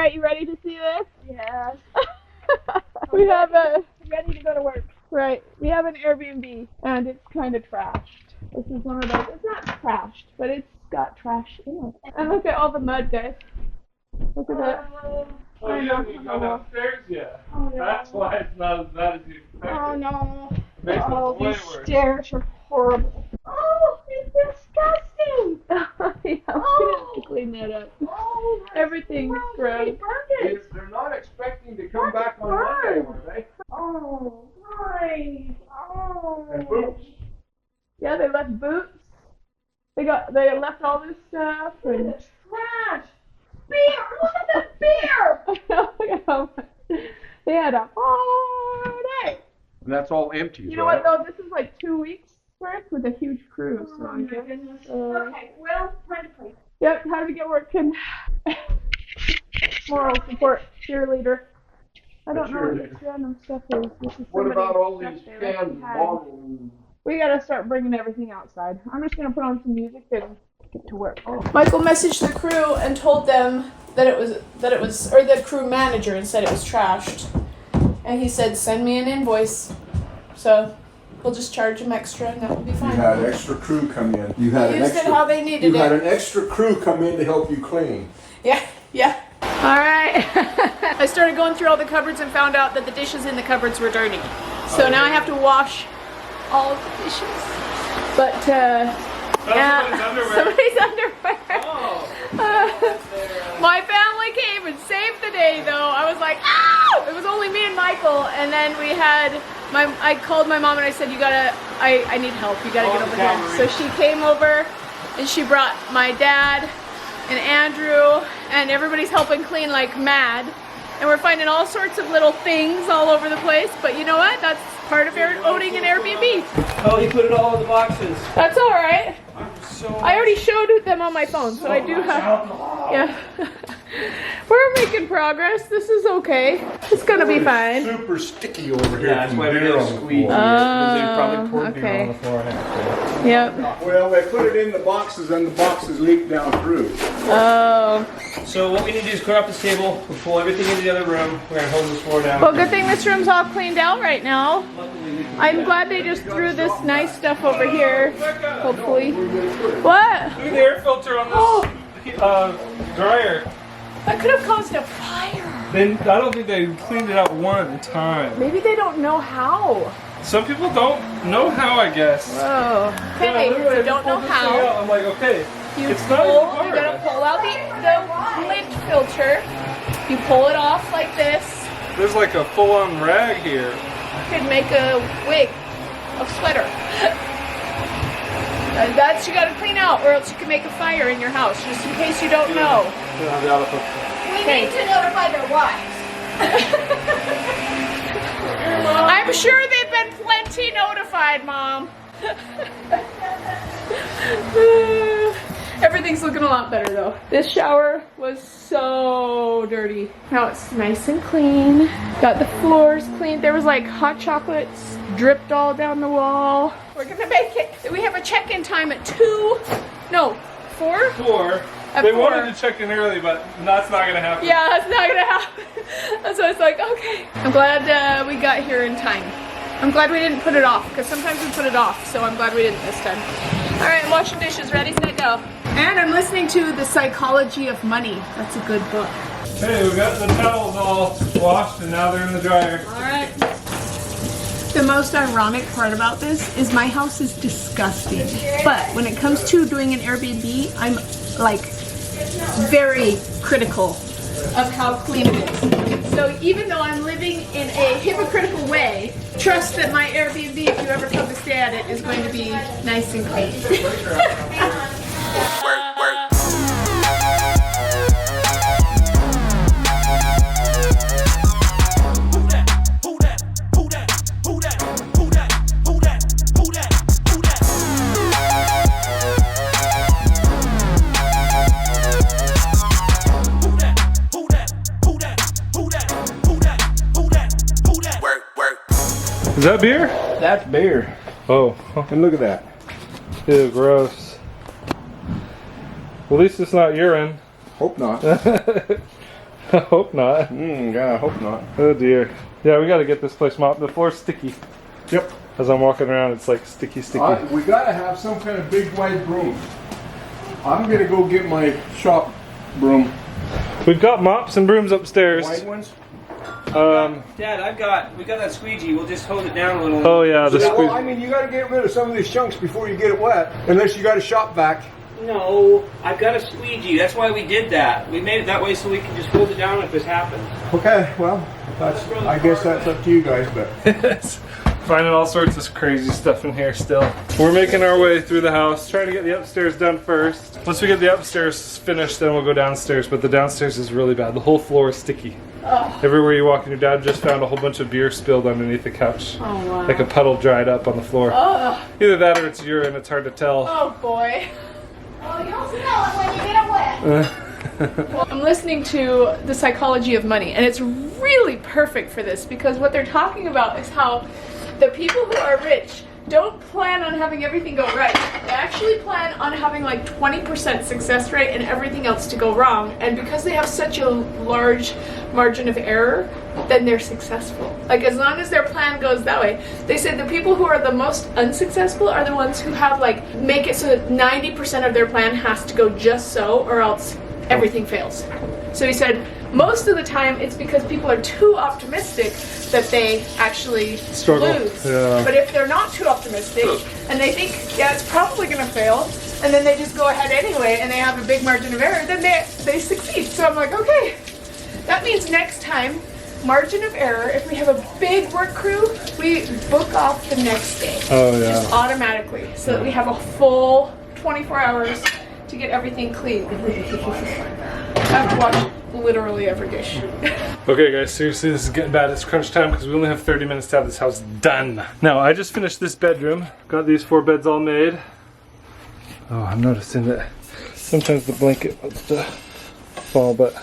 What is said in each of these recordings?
right, you ready to see this? Yes. We have a Ready to go to work. right. We have an Airbnb, and it's kind of trashed. This is one of those. It's not trashed, but it's got trash in it. And look at all the mud, guys. Look at that. Oh, you haven't gone downstairs yet. Oh, no. That's why it's not as bad as you expected. Oh no. Basement's Oh, way these worse. stairs are horrible. Oh, it's disgusting. Yeah, we have to clean that up. Oh, Everything's gross. They burned it. Yes, they're not expecting to come back on Monday, were they? Oh, right. Oh. And boots. Yeah, they left boots. They left all this stuff. Look And at the trash. Beer. Look at the beer. look at how much. They had a hard day. And that's all empty. You know what though? This is like 2 weeks worth with a huge crew. So Oh, I my guess. goodness. Okay, well, time to clean. Yep, how to get working. Moral support cheerleader. I don't know what this random stuff is. This is What about all somebody's these stuff they left cans and behind. bottles? We gotta start bringing everything outside. I'm just gonna put on some music and get to work. Michael messaged the crew and told them that it was, or the crew manager, and said it was trashed. And he said, send me an invoice. So we'll just charge him extra, and that will be You fine. had extra crew come in. You had an Used it extra. how they needed You had it. an extra crew come in to help you clean. Yeah. All right. I started going through all the cupboards and found out that the dishes in the cupboards were dirty. So now I have to wash all of the dishes. But somebody's underwear. Oh. My family came and saved the day, though. I was like, ah! It was only me and Michael, and then we had I called my mom and I said, I need help. You gotta get over here. So she came over, and she brought my dad and Andrew, and everybody's helping clean like mad. And we're finding all sorts of little things all over the place. But you know what? That's part of owning an Airbnb. Oh, he put it all in the boxes. That's all right. So I already showed them on my phone, so I do have. Yeah. We're making progress. This is okay. It's gonna be fine. Super sticky over here. yeah, that's from why we beer didn't on the squeeze. floor. Because they probably poured beer okay. on the floor and everything. Yep. Well, they put it in the boxes and the boxes leaked down through. Oh. So what we need to do is clear up this table. We'll pull everything into the other room. We're gonna hold this floor down. Well, good thing this room's all cleaned out right now. Luckily, we can do I'm that. glad they just threw this nice stuff over here. Hopefully. What? Look at the air filter on this dryer. That could have caused a fire. Then I don't think they cleaned it out one at a time. Maybe they don't know how. Some people don't know how, I guess. Oh. Okay, Yeah, if literally, you don't know pull this thing how, out, I'm like, okay, you it's not even hard. you gotta pull out the lint filter. You pull it off like this. There's like a full-on rag here. You could make a wig, a sweater. And that's you gotta clean out, or else you can make a fire in your house, just in case you don't know. We need to notify their wives. I'm sure they've been plenty notified, Mom. Everything's looking a lot better though. This shower was so dirty. Now it's nice and clean. Got the floors cleaned. There was like hot chocolates dripped all down the wall. We're gonna make it. We have a check-in time at 2. No, 4? 4. At They 4. wanted to check in early, but that's not gonna happen. Yeah, that's not gonna happen. That's why it's like, okay. I'm glad we got here in time. I'm glad we didn't put it off, because sometimes we put it off, so I'm glad we didn't this time. All right, washing dishes, ready, set, go. And I'm listening to The Psychology of Money. That's a good book. Hey, we got the towels all washed and now they're in the dryer. All right. The most ironic part about this is my house is disgusting. But when it comes to doing an Airbnb, I'm like very critical of how clean it is. So even though I'm living in a hypocritical way, trust that my Airbnb, if you ever come to stay at it, is going to be nice and clean. Is that beer? That's beer. Oh, And look at that. ew, gross. Well, at least it's not urine. Hope not. I hope not. Yeah, I hope not. Oh dear. Yeah, we gotta get this place mopped. The floor's sticky. Yep. As I'm walking around, it's like sticky. We gotta have some kind of big white broom. I'm gonna go get my shop broom. We've got mops and brooms upstairs. White ones? Dad, we got that squeegee. We'll just hold it down a little. Oh yeah, the Yeah, well, squeeze. I mean, you gotta get rid of some of these chunks before you get it wet. Unless you got a shop vac. No, I've got a squeegee. That's why we did that. We made it that way so we can just hold it down if this happens. Okay, well, I guess that's up to you guys, but. Finding all sorts of crazy stuff in here still. We're making our way through the house, trying to get the upstairs done first. Once we get the upstairs finished, then we'll go downstairs, but the downstairs is really bad. The whole floor is sticky. Everywhere you walk, and your dad just found a whole bunch of beer spilled underneath the couch. Oh, wow. Like a puddle dried up on the floor. Either that or it's urine, it's hard to tell. Oh boy. Oh, you'll smell it when you get it wet. I'm listening to The Psychology of Money, and it's really perfect for this because what they're talking about is how the people who are rich don't plan on having everything go right. They actually plan on having like 20% success rate and everything else to go wrong. And because they have such a large margin of error, then they're successful. Like as long as their plan goes that way. They said the people who are the most unsuccessful are the ones who have like, make it so that 90% of their plan has to go just so or else everything fails. So he said, most of the time it's because people are too optimistic that they actually Struggle. lose. Yeah. But if they're not too optimistic and they think, yeah, it's probably going to fail, and then they just go ahead anyway and they have a big margin of error, then they succeed. So I'm like, okay, that means next time, margin of error, if we have a big work crew, we book off the next day. Oh yeah. Just automatically, so that we have a full 24 hours to get everything clean. I have to watch literally every dish. Okay guys, seriously, this is getting bad. It's crunch time because we only have 30 minutes to have this house done. Now, I just finished this bedroom. Got these 4 beds all made. Oh, I'm noticing that sometimes the blanket wants to fall, but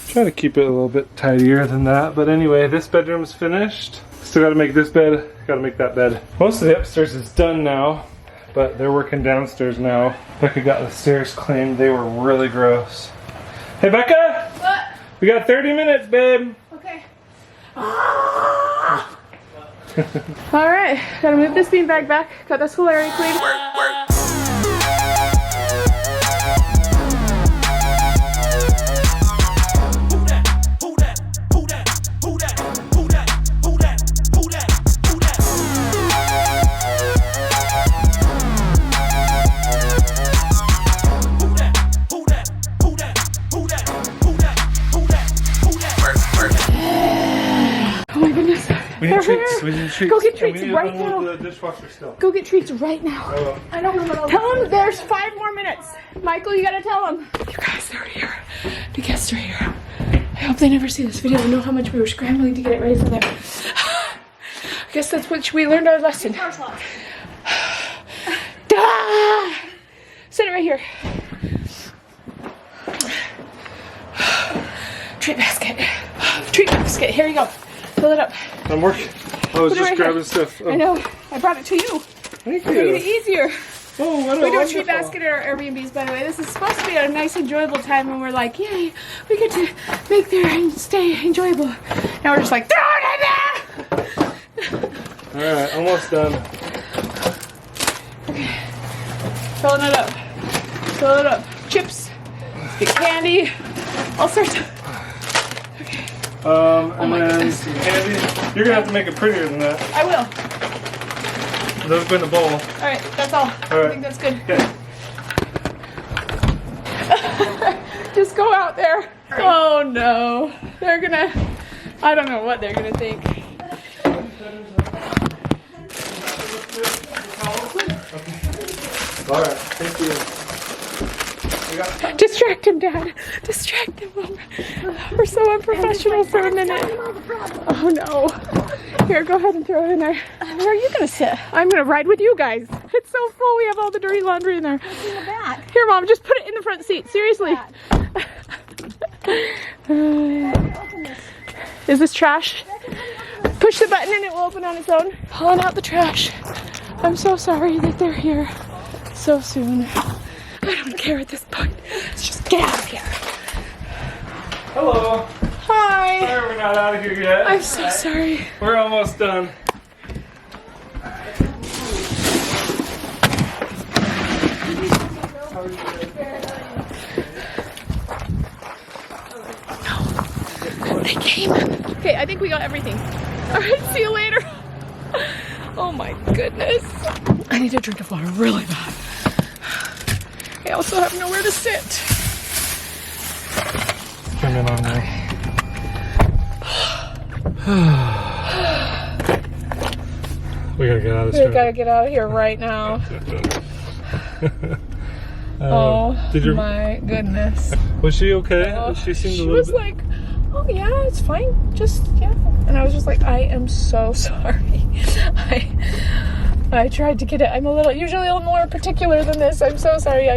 try to keep it a little bit tidier than that. But anyway, this bedroom's finished. Still gotta make this bed, gotta make that bed. Most of the upstairs is done now, but they're working downstairs now. Becca got the stairs cleaned. They were really gross. Hey Becca! What? We got 30 minutes, babe. Okay. Alright, gotta move this beanbag back. Got this whole area clean. We need treats. We need treats. Go get And treats we need right to unload now. the dishwasher still. Go get treats right now. I don't know what I'll Tell them there's 5 more minutes. Michael, you gotta tell them. You guys, they're here. The guests are here. I hope they never see this video and know how much we were scrambling to get it ready for them. I guess that's what we learned our lesson. Sit it right here. Treat basket. Treat basket. Here you go. Fill it up. I'm working. I was Put it just right grabbing here. stuff. Oh, I know. I brought it to you. Thank Making you. it easier. Oh, what a We do a wonderful. treat basket at our Airbnbs, by the way. This is supposed to be a nice, enjoyable time when we're like, yay, we get to make there and stay enjoyable. Now we're just like, throw it in there! Alright, almost done. Okay. Filling it up. Fill it up. Chips, get candy, all sorts of. And my then goodness. some candy. You're gonna have to make it prettier than that. I will. Those go in the bowl. Alright, that's all. I right. think that's good. Okay. Just go out there. Oh no. They're gonna, I don't know what they're gonna think. Alright, thank you. Distract him, Dad. Distract him. We're so unprofessional for a minute. Oh no. Here, go ahead and throw it in there. Where are you gonna sit? I'm gonna ride with you guys. It's so full. We have all the dirty laundry in there. in the back. Here, Mom, just put it in the front seat. Seriously. Is this trash? Push the button and it will open on its own. Pulling out the trash. I'm so sorry that they're here so soon. I don't care at this point. Let's just get out of here. Hello. Hi. Sorry we're not out of here yet. I'm so sorry. We're almost done. They came. Okay, I think we got everything. All right, see you later. Oh my goodness. I need a drink of water really bad. I also have nowhere to sit. Turn it on now. We gotta get out of this We room. gotta get out of here right now. Oh my goodness. Was she okay? She seemed a She little was bit... like, oh yeah, it's fine. Just, yeah. And I was just like, I am so sorry. I tried to get it. I'm usually a little more particular than this. I'm so sorry.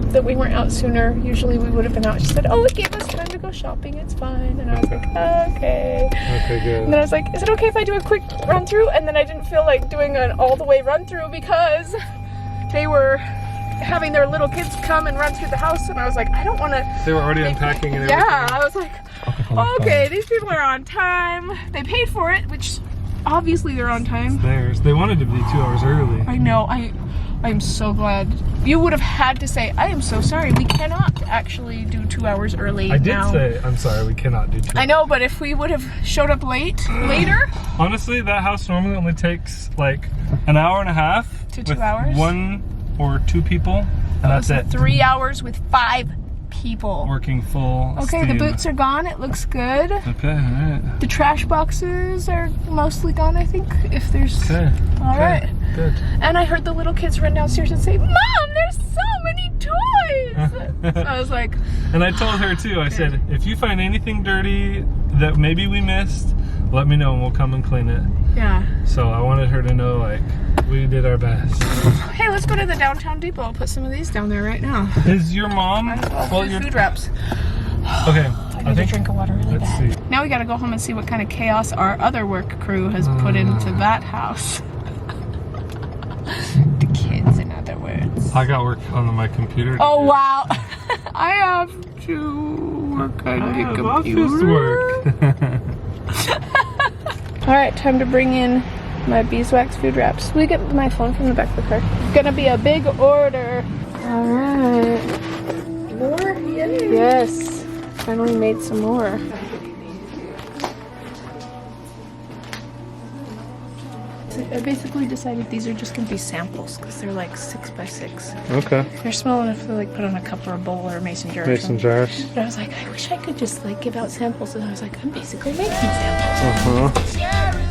That we weren't out sooner. Usually we would have been out. She said, oh, it gave us time to go shopping. It's fine. And I was like, okay. Okay, good. And then I was like, is it okay if I do a quick run through? And then I didn't feel like doing an all the way run through because they were having their little kids come and run through the house. And I was like, I don't want to. They were already unpacking and everything. Yeah, I was like, okay, these people are on time. They paid for it, which obviously they're on time. Theirs. They wanted to be 2 hours early. I know. I'm so glad. You would have had to say, I am so sorry. We cannot actually do 2 hours early. I did now. say, I'm sorry, we cannot do 2 hours. I know, but if we would have showed up later. Honestly, that house normally only takes like an hour and a half To 2 with hours? 1 or 2 people, and that's it. 3 hours with 5 people. Working full Okay, steam. the boots are gone. It looks good. Okay, alright. The trash boxes are mostly gone, I think. If there's. Okay. All okay. right. Good. And I heard the little kids run downstairs and say, Mom, there's so many toys. So I was like, And I told her too, I said, if you find anything dirty that maybe we missed, let me know and we'll come and clean it. yeah. So I wanted her to know, like, we did our best. Hey, let's go to the downtown depot. I'll put some of these down there right now. Is your mom? Food wraps. Okay. I need a drink of water really Let's bad. see. Now we gotta go home and see what kind of chaos our other work crew has put into that house. The kids, in other words. I got work on my computer. Oh wow! I have to work on the computer. Office work. All right, time to bring in my beeswax food wraps. We get my phone from the back of the car. It's gonna be a big order. All right. More? Yay. Yes. Finally made some more. I basically decided these are just gonna be samples because they're like 6 by 6. Okay. They're small enough to like put on a cup or a bowl or a mason jar. Or Mason something. jars. But I was like, I wish I could just like give out samples, and I was like, I'm basically making samples. Uh-huh.